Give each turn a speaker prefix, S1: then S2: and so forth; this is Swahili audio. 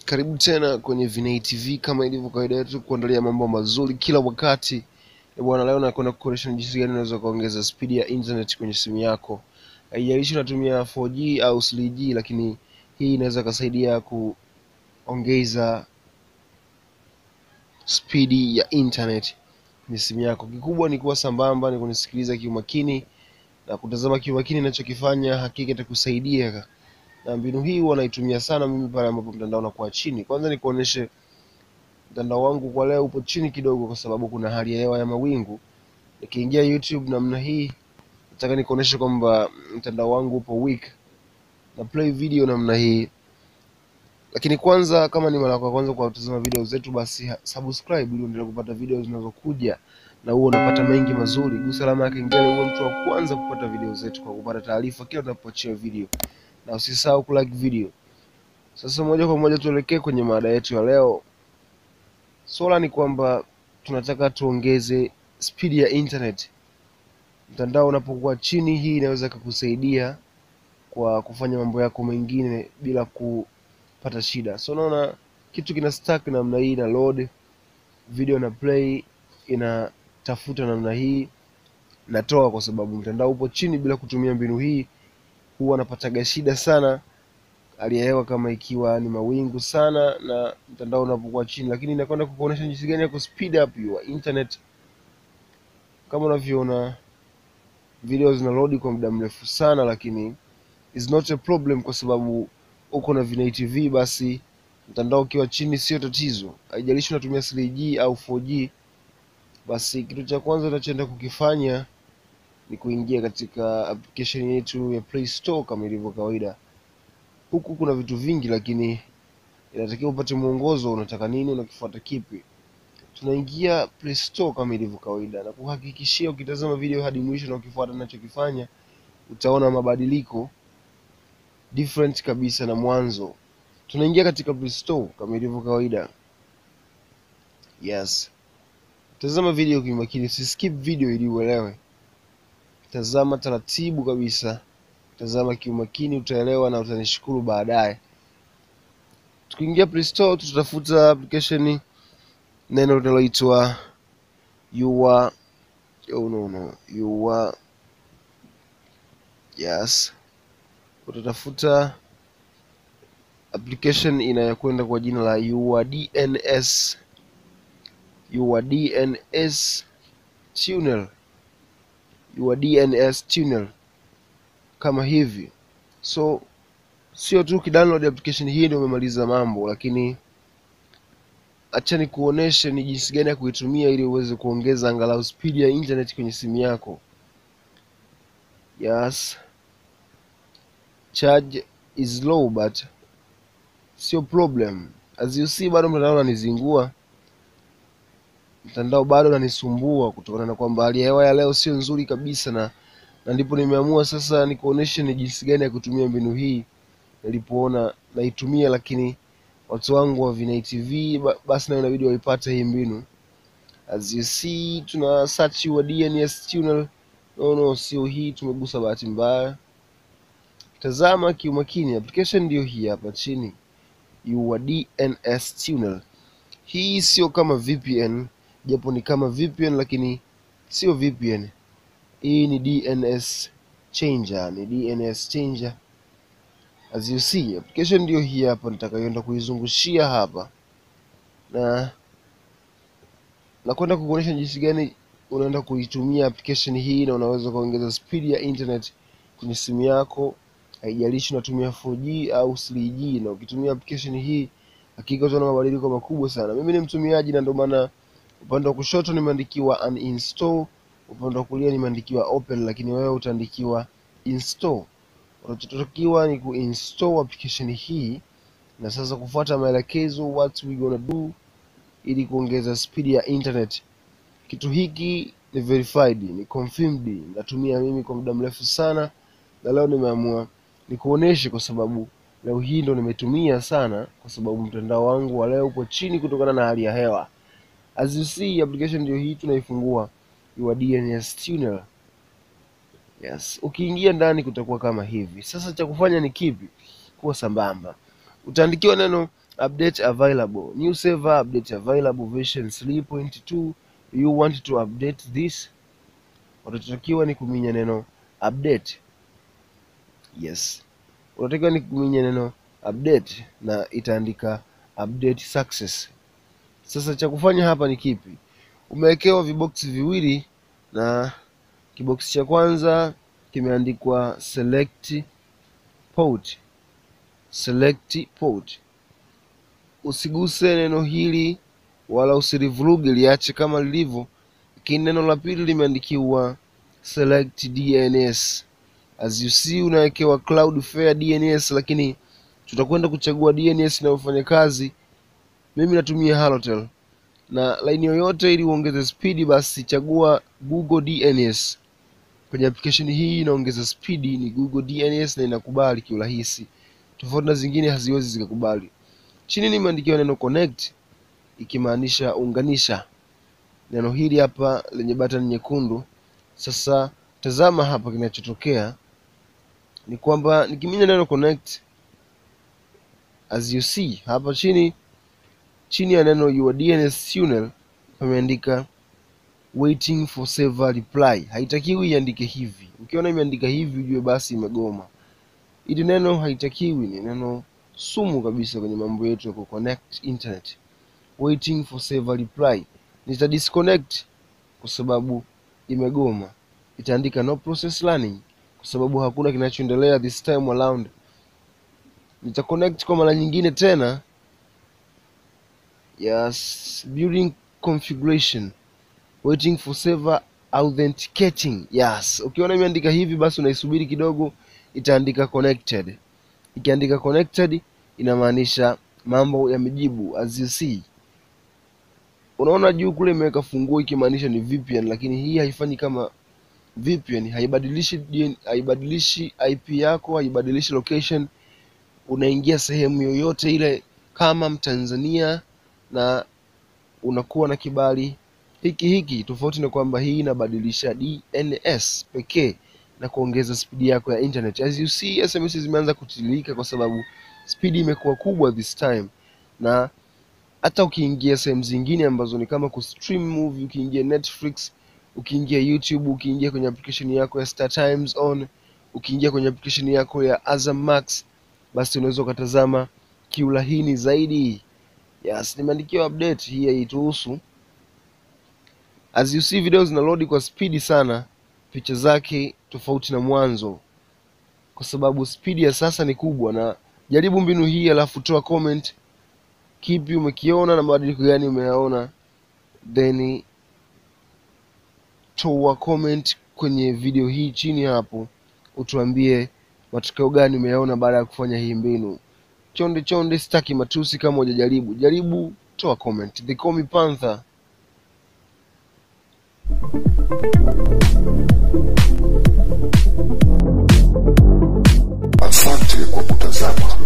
S1: Karibu tena kwenye VPN TV, kama ilivyo kawaida yetu kuandalia mambo mazuri kila wakati. Bwana, leo nakwenda kukuonyesha jinsi gani unaweza kuongeza speed ya internet kwenye simu yako. Haijalishi unatumia 4G au 3G, lakini hii inaweza kusaidia kuongeza speed ya internet kwenye simu yako. Kikubwa ni kuwa sambamba, ni kunisikiliza kiumakini na kutazama kiumakini ninachokifanya, hakika itakusaidia. Na mbinu hii huwa naitumia sana mimi pale ambapo mtandao unakuwa chini. Kwanza nikuoneshe mtandao wangu kwa leo upo chini kidogo kwa sababu kuna hali ya hewa ya mawingu. Nikiingia YouTube namna hii, nataka nikuoneshe kwamba mtandao wangu upo weak. Na play video namna hii. Lakini kwanza, kama ni mara ya kwanza kwa kutazama video zetu, basi subscribe ili uendelee kupata video zinazokuja na huo unapata mengi mazuri. Gusa alama ya kengele uwe mtu wa kwanza kupata video zetu kwa kupata taarifa kila tunapoachia video. Na usisahau kulike video. Sasa moja kwa moja tuelekee kwenye mada yetu ya leo. Swala ni kwamba tunataka tuongeze speed ya internet. Mtandao unapokuwa chini, hii inaweza kukusaidia kwa kufanya mambo yako mengine bila kupata shida. So unaona kitu kina stuck namna hii, na load video na play inatafuta namna hii, natoa kwa sababu mtandao upo chini. Bila kutumia mbinu hii huwa napataga shida sana hali ya hewa kama ikiwa ni mawingu sana na mtandao unapokuwa chini. Lakini nakwenda kukuonesha jinsi gani ya ku speed up your internet. Kama unavyoona video zina load kwa muda mrefu sana, lakini is not a problem kwa sababu uko na VPN TV. Basi mtandao ukiwa chini sio tatizo, haijalishi unatumia 3G au 4G. Basi kitu cha kwanza tunachoenda kukifanya ni kuingia katika application yetu ya Play Store kama ilivyo kawaida. Huku kuna vitu vingi, lakini inatakiwa upate mwongozo, unataka nini, unakifuata kipi. Tunaingia Play Store kama ilivyo kawaida, na kuhakikishia ukitazama video hadi mwisho na ukifuata ninachokifanya, utaona mabadiliko different kabisa na mwanzo. Tunaingia katika Play Store kama ilivyo kawaida. Yes. Tazama video kwa makini, skip video ili uelewe. Tazama taratibu kabisa. Tazama kiumakini, utaelewa na utanishukuru baadaye. Tukiingia Play Store, tutafuta application neno linaloitwa yes. Utatafuta application inayokwenda kwa jina la DNS tunnel kama hivi. So sio tu kidownload application hii ndio umemaliza mambo, lakini acha nikuoneshe ni jinsi gani ya kuitumia ili uweze kuongeza angalau speed ya internet kwenye simu yako. Yes. Charge is low but sio problem. As you see, bado mtandao unanizingua. Mtandao bado unanisumbua kutokana na kwamba hali ya hewa ya leo sio nzuri kabisa, na ndipo nimeamua sasa nikuoneshe ni jinsi gani ya kutumia mbinu hii. Nilipoona naitumia, lakini watu wangu wa VPN TV basi na inabidi waipate hii mbinu. As you see, tuna search your DNS tunnel. No, sio hii, tumegusa bahati mbaya. Tazama kiumakini, application ndio hii hapa chini, your DNS tunnel. Hii sio kama VPN, japo ni kama VPN lakini sio VPN. Hii ni DNS changer, As you see, application ndio hii hapa, nitakayoenda kuizungushia hapa, na nakwenda kukuonyesha jinsi gani unaenda kuitumia application hii na unaweza kuongeza speed ya internet kwenye simu yako. Haijalishi unatumia 4G au 3G, na ukitumia application hii hakika utaona mabadiliko makubwa sana. Mimi ni mtumiaji, na ndio maana upande wa kushoto nimeandikiwa uninstall, upande wa kulia nimeandikiwa open, lakini wewe utaandikiwa install. Unachotakiwa ni kuinstall application hii na sasa kufuata maelekezo what we gonna do ili kuongeza speed ya internet. Kitu hiki ni verified, ni confirmed, natumia mimi kwa muda mrefu sana, na leo nimeamua nikuoneshe kwa sababu leo hii ndo nimetumia sana, kwa sababu mtandao wangu wa leo upo chini kutokana na hali ya hewa. As you see, application ndio hii, tunaifungua your DNS tunnel. Yes, ukiingia ndani kutakuwa kama hivi. Sasa cha kufanya ni kipi? Kuwa sambamba. Utaandikiwa neno update available, new server update available version 3.2. You want to update this, utatakiwa ni kuminya neno update. Yes, unatakiwa ni kuminya neno update na itaandika update success. Sasa cha kufanya hapa ni kipi? Umewekewa viboksi viwili na kiboksi cha kwanza kimeandikwa select port. Select port. Usiguse neno hili wala usilivuruge, liache kama lilivyo. Lakini neno la pili limeandikiwa select DNS. As you see, unawekewa Cloudflare DNS, lakini tutakwenda kuchagua DNS inayofanya kazi. Mimi natumia Halotel, na line yoyote ili uongeze speed basi chagua Google DNS. Kwenye application hii inaongeza speed ni Google DNS na inakubali kiurahisi, tofauti na zingine haziwezi zikakubali. Chini nimeandikiwa neno connect, ikimaanisha unganisha. Neno hili hapa lenye button nyekundu. Sasa tazama hapa, kinachotokea ni kwamba nikiminya neno connect, as you see hapa chini ya neno your DNS tunnel pameandika waiting for server reply. Haitakiwi iandike hivi. Ukiona imeandika hivi ujue basi imegoma. Hili neno haitakiwi, ni neno sumu kabisa kwenye mambo yetu ya connect internet. Waiting for server reply. Nita disconnect kwa sababu imegoma. Itaandika no process learning kwa sababu hakuna kinachoendelea this time around. Nita connect kwa mara nyingine tena. Yes, building configuration. Waiting for server authenticating. Yes, ukiona imeandika hivi basi unaisubiri kidogo, itaandika connected. Ikiandika connected inamaanisha mambo yamejibu. As you see, unaona juu kule imeweka funguo, ikimaanisha ni VPN, lakini hii haifanyi kama VPN. Haibadilishi IP yako, haibadilishi location. Unaingia sehemu yoyote ile kama Mtanzania na unakuwa na kibali hiki, tofauti na kwamba hii inabadilisha DNS pekee na kuongeza speed yako ya internet. As you see, SMS zimeanza kutiririka kwa sababu speed imekuwa kubwa this time. Na hata ukiingia sehemu zingine ambazo ni kama kustream movie, ukiingia Netflix, ukiingia YouTube, ukiingia kwenye application yako ya Star Times on, ukiingia kwenye application yako ya Azam Max, basi unaweza kutazama kiurahisi zaidi. Yes, nimeandikiwa update hii haituhusu. As you see, video zina load kwa speed sana, picha zake tofauti na mwanzo kwa sababu speed ya sasa ni kubwa. Na jaribu mbinu hii alafu toa comment kipi umekiona na mabadiliko gani umeyaona, then toa comment kwenye video hii chini hapo, utuambie matokeo gani umeyaona baada ya kufanya hii mbinu. Chonde sitaki matusi. Kama hujajaribu, jaribu, toa comment. They call me Panther.
S2: Asante kwa kutazama.